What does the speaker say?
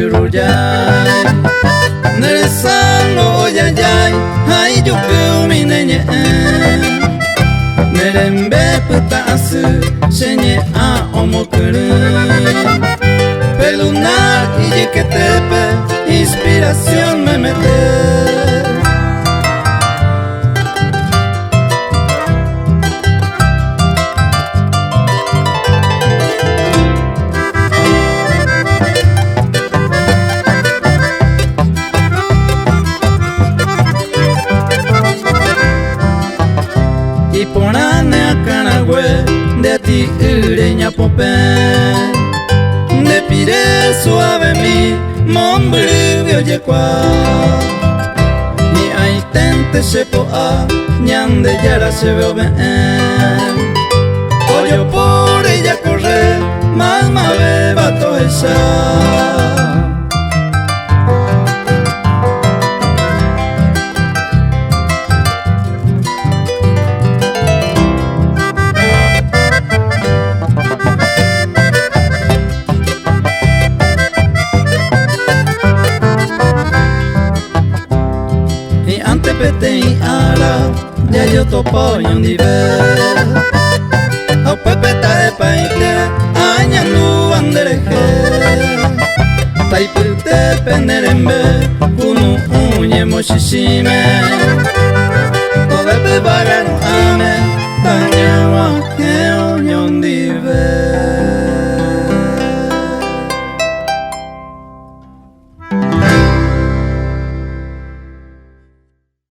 yuruyay Neresano oyayay hay yukumi nenye Nerembe putasu shenye a omokuru Pelunar y yeketepe inspiración me mete Y ponane a canagüe de ti ureña popé De pire suave mi mombruvio yekua Ni hay tente sepo a ñande yara se veo ben Oyo por ella correr más mave bato esa Pete y ara, ya yo topo y un nivel Au pepeta de paite, aña nu andereje Taipute penerembe, kunu unye moshishime Odepe baganu ame